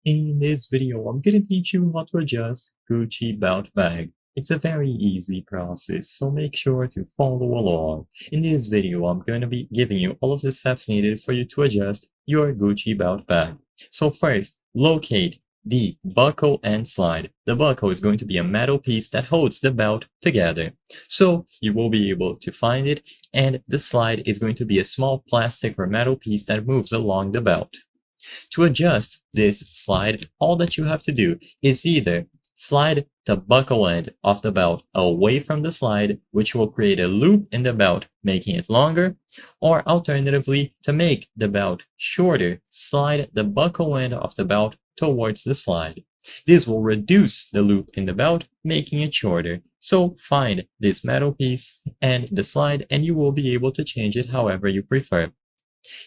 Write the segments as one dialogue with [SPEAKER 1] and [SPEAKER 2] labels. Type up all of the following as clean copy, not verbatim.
[SPEAKER 1] In this video, I'm gonna teach you how to adjust Gucci belt bag. It's a very easy process, so make sure to follow along. In this video, I'm going to be giving you all of the steps needed for you to adjust your Gucci belt bag. So first, locate the buckle and slide. The buckle is going to be a metal piece that holds the belt together. So you will be able to find it, and the slide is going to be a small plastic or metal piece that moves along the belt. To adjust this slide, all that you have to do is either slide the buckle end of the belt away from the slide, which will create a loop in the belt, making it longer, or alternatively, to make the belt shorter, slide the buckle end of the belt towards the slide. This will reduce the loop in the belt, making it shorter. So find this metal piece and the slide, and you will be able to change it however you prefer.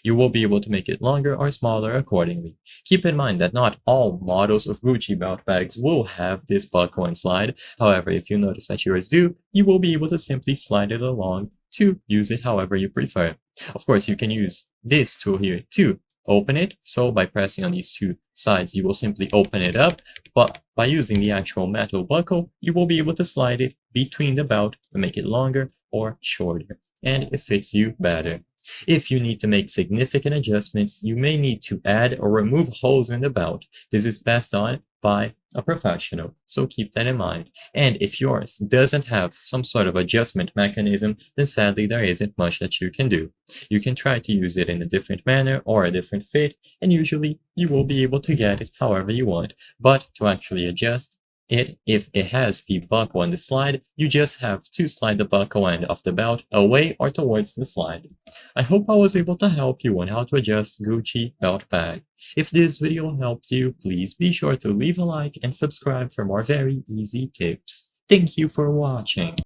[SPEAKER 1] You will be able to make it longer or smaller accordingly. Keep in mind that not all models of Gucci belt bags will have this buckle and slide. However, if you notice that yours do, you will be able to simply slide it along to use it however you prefer. Of course, you can use this tool here to open it. So by pressing on these two sides, you will simply open it up. But by using the actual metal buckle, you will be able to slide it between the belt to make it longer or shorter, and it fits you better. If you need to make significant adjustments, you may need to add or remove holes in the belt. This is best done by a professional, so keep that in mind. And if yours doesn't have some sort of adjustment mechanism, then sadly there isn't much that you can do. You can try to use it in a different manner or a different fit, and usually you will be able to get it however you want. But to actually adjust it, if it has the buckle and the slide, you just have to slide the buckle end of the belt away or towards the slide. I hope I was able to help you on how to adjust Gucci belt bag. If this video helped you, please be sure to leave a like and subscribe for more very easy tips. Thank you for watching.